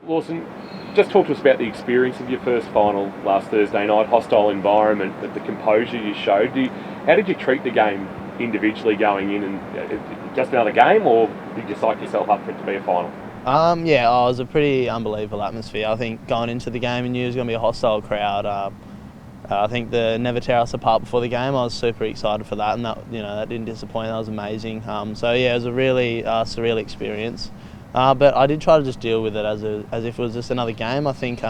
Lawson, just talk to us about the experience of your first final last Thursday night, hostile environment, but the composure you showed. How did you treat the game individually going in, and just another game, or did you psych yourself up for it to be a final? Yeah, it was a pretty unbelievable atmosphere. I think going into the game, I knew it was going to be a hostile crowd. I think the never tear us apart before the game. I was super excited for that, and that didn't disappoint. That was amazing. So yeah, it was a really surreal experience. But I did try to just deal with it as if it was just another game. I think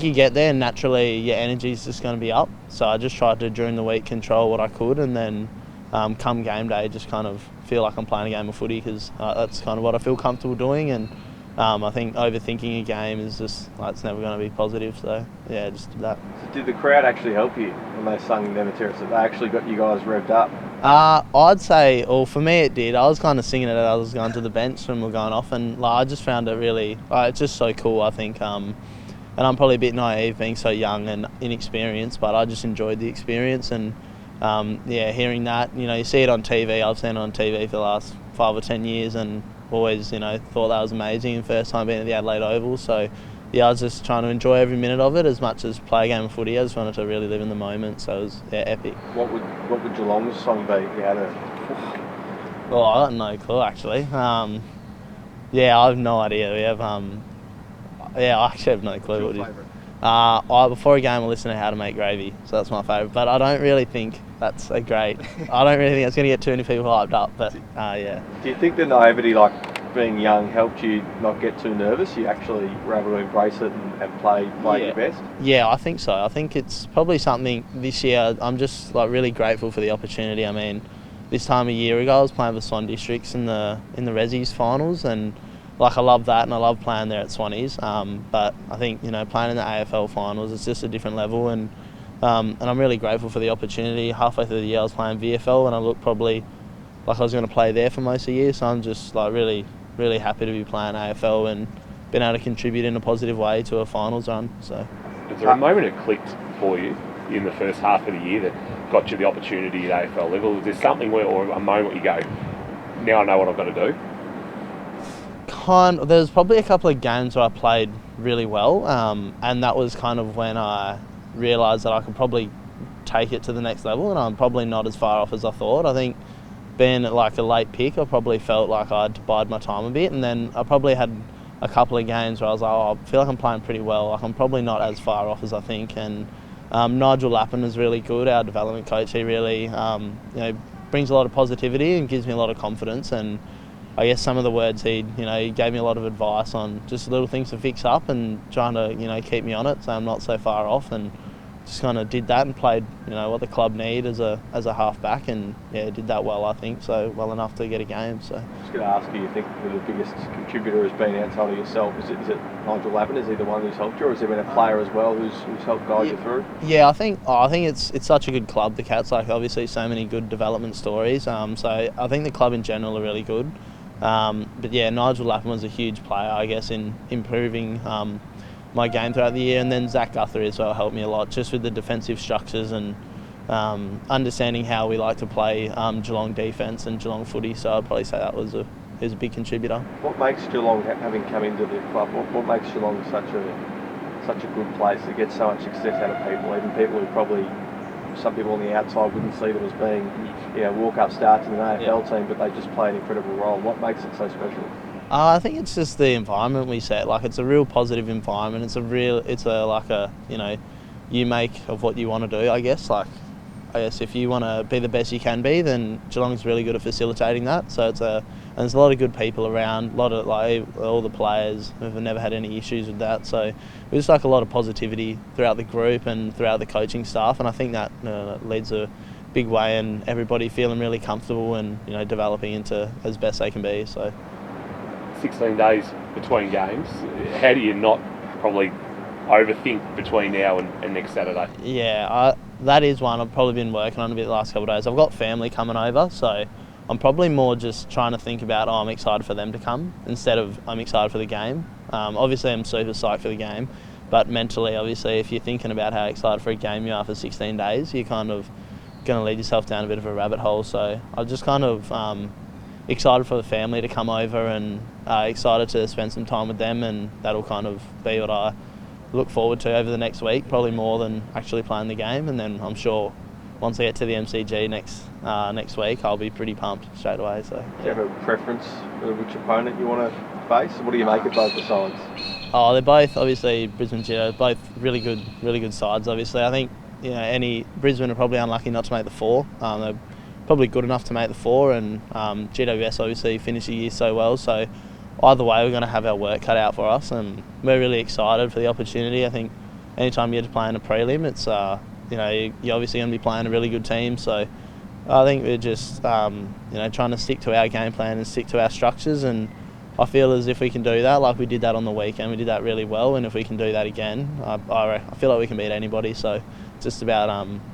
you get there and naturally your energy's just going to be up. So I just tried to during the week control what I could, and then come game day just kind of feel like I'm playing a game of footy, because that's kind of what I feel comfortable doing. And I think overthinking a game is just it's never going to be positive. So yeah, just did that. So did the crowd actually help you when they sung Never Tear Us? They actually got you guys revved up? I'd say, or for me it did. I was kind of singing it as I was going to the bench when we were going off, and I just found it really, it's just so cool, I think. And I'm probably a bit naive being so young and inexperienced, but I just enjoyed the experience. And hearing that, you see it on TV. I've seen it on TV for the last 5 or 10 years, and always, thought that was amazing. First time being at the Adelaide Oval, so yeah, I was just trying to enjoy every minute of it as much as play a game of footy. I just wanted to really live in the moment, so it was epic. What would Geelong's song be if you had it? Well, I got no clue actually. I have no idea. We have I actually have no clue. What's your favourite? Before a game, I listen to How to Make Gravy, so that's my favourite. But I don't really think that's I don't really think it's going to get too many people hyped up. But yeah. Do you think the naivety, being young, helped you not get too nervous? You actually were able to embrace it and play your best? Yeah, I think so. I think it's probably something this year. I'm just really grateful for the opportunity. I mean, this time a year ago, I was playing for Swan Districts in the Resi's finals, and I love that, and I love playing there at Swannies. But I think playing in the AFL finals, it's just a different level, and I'm really grateful for the opportunity. Halfway through the year, I was playing VFL, and I looked probably like I was going to play there for most of the year. So I'm just really happy to be playing AFL and been able to contribute in a positive way to a finals run. So, is there a moment it clicked for you in the first half of the year that got you the opportunity at AFL level? Is there something or a moment you go, now I know what I've got to do? There's probably a couple of games where I played really well, and that was kind of when I realised that I could probably take it to the next level, and I'm probably not as far off as I thought. I think being a late pick, I probably felt like I'd bide my time a bit, and then I probably had a couple of games where I was like, I feel like I'm playing pretty well. I'm probably not as far off as I think. And Nigel Lappin is really good, our development coach. He really brings a lot of positivity and gives me a lot of confidence. And I guess some of the words he gave me a lot of advice on just little things to fix up and trying to keep me on it, so I'm not so far off. And just kind of did that and played what the club need as a half back, and did that well, I think, so well enough to get a game. So just going to ask you think who the biggest contributor has been outside of yourself? Is it Nigel Lappin? Is he the one who's helped you, or has there been a player as well who's helped guide you through? Yeah, I think it's such a good club, the Cats. Obviously so many good development stories, so I think the club in general are really good. But yeah, Nigel Lappin was a huge player, I guess, in improving my game throughout the year, and then Zach Guthrie as well helped me a lot, just with the defensive structures and understanding how we like to play Geelong defence and Geelong footy. So I'd probably say that was a big contributor. What makes Geelong, having come into the club, what makes Geelong such a good place that gets so much success out of people, even people who probably some people on the outside wouldn't see them as being walk-up starts in an AFL team, but they just play an incredible role? What makes it so special? I think it's just the environment we set. It's a real positive environment. You make of what you want to do, I guess. I guess if you want to be the best you can be, then Geelong's really good at facilitating that. So and there's a lot of good people around, a lot of all the players have never had any issues with that. So we just a lot of positivity throughout the group and throughout the coaching staff, and I think that leads a big way, and everybody feeling really comfortable and developing into as best they can be. So 16 days between games. How do you not probably overthink between now and next Saturday? Yeah, that is one I've probably been working on a bit the last couple of days. I've got family coming over, so I'm probably more just trying to think about, I'm excited for them to come instead of I'm excited for the game. Obviously, I'm super psyched for the game, but mentally, obviously, if you're thinking about how excited for a game you are for 16 days, you're kind of going to lead yourself down a bit of a rabbit hole. So I just kind of excited for the family to come over and excited to spend some time with them, and that'll kind of be what I look forward to over the next week, probably more than actually playing the game. And then I'm sure once I get to the MCG next week, I'll be pretty pumped straight away. So, do you have a preference for which opponent you want to face? What do you make of both the sides? Oh, they're both obviously Brisbane Jitto, both really good sides. Obviously, I think Brisbane are probably unlucky not to make the 4. They're probably good enough to make the 4, and GWS obviously finished the year so well. So either way, we're going to have our work cut out for us, and we're really excited for the opportunity. I think anytime you get to play in a prelim, it's you're obviously going to be playing a really good team. So I think we're just trying to stick to our game plan and stick to our structures, and I feel as if we can do that, like we did that on the weekend, we did that really well, and if we can do that again, I feel like we can beat anybody. So it's just about,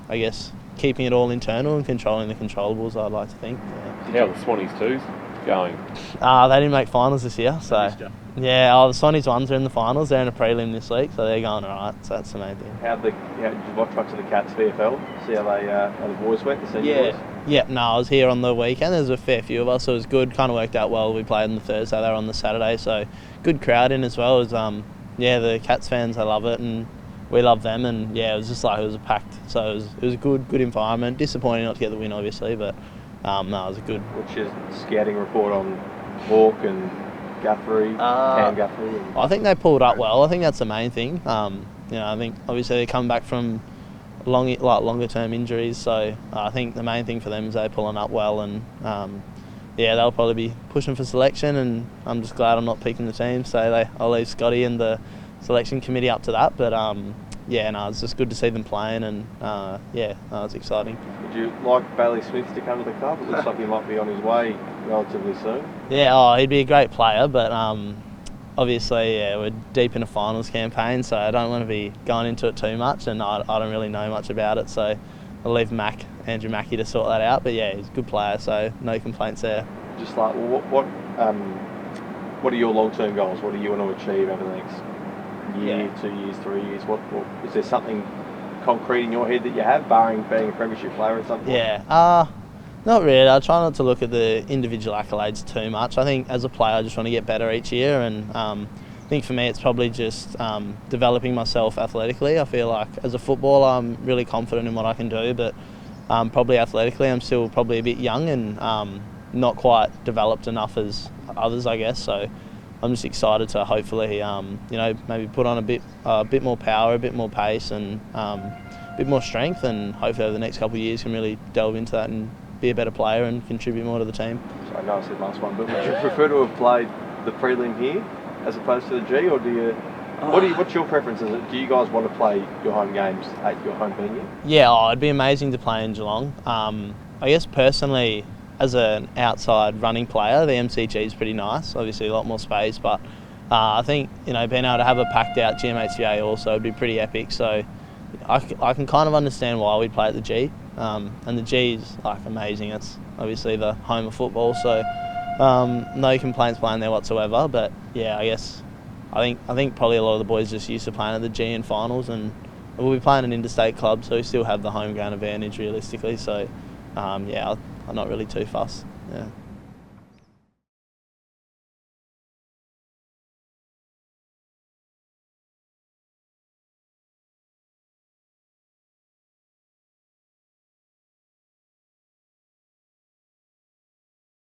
I guess, keeping it all internal and controlling the controllables, I'd like to think. How are the Swannies 2s going? They didn't make finals this year, so the Swannies 1s are in the finals. They're in a prelim this week, so they're going all right. So that's the main thing. Did you watch much of the Cats VFL? See how the boys went, the senior boys? Yeah, no, I was here on the weekend. There's a fair few of us, so it was good. Kind of worked out well. We played on the Thursday, they were on the Saturday, so good crowd in as well. It was, the Cats fans, they love it, and we love them. And it was just like it was a packed. So it was a good environment. Disappointing not to get the win, obviously, but it was a good. What's your scouting report on Hawk and Guthrie, Cam Guthrie? I think they pulled up well. I think that's the main thing. I think obviously they come back from longer term injuries, so I think the main thing for them is they're pulling up well, and they'll probably be pushing for selection, and I'm just glad I'm not picking the team, so I'll leave Scotty and the selection committee up to that. But it's just good to see them playing, and it's exciting. Would you like Baye Smith to come to the club? It looks like he might be on his way relatively soon. He'd be a great player, but obviously, we're deep in a finals campaign, so I don't want to be going into it too much, and I don't really know much about it, so I'll leave Andrew Mackie to sort that out. But he's a good player, so no complaints there. Just like, what are your long-term goals? What do you want to achieve over the next year, 2 years, 3 years? What is there something concrete in your head that you have, barring being a premiership player at some point? Not really. I try not to look at the individual accolades too much. I think as a player, I just want to get better each year, and I think for me it's probably just developing myself athletically. I feel like as a footballer, I'm really confident in what I can do, but probably athletically, I'm still probably a bit young and not quite developed enough as others, I guess. So I'm just excited to hopefully, maybe put on a bit more power, a bit more pace, and a bit more strength, and hopefully over the next couple of years can really delve into that and be a better player and contribute more to the team. So I know I said last one, but would you prefer to have played the prelim here as opposed to the G, or do you? What's your preference? Do you guys want to play your home games at your home venue? Yeah, it'd be amazing to play in Geelong. I guess personally, as an outside running player, the MCG is pretty nice. Obviously, a lot more space, but I think being able to have a packed out GMHCA also would be pretty epic. So I can kind of understand why we'd play at the G. And the G is amazing. It's obviously the home of football, so no complaints playing there whatsoever. But I think probably a lot of the boys just used to playing at the G in finals, and we'll be playing an interstate club, so we still have the home ground advantage realistically. So I'm not really too fussed. Yeah.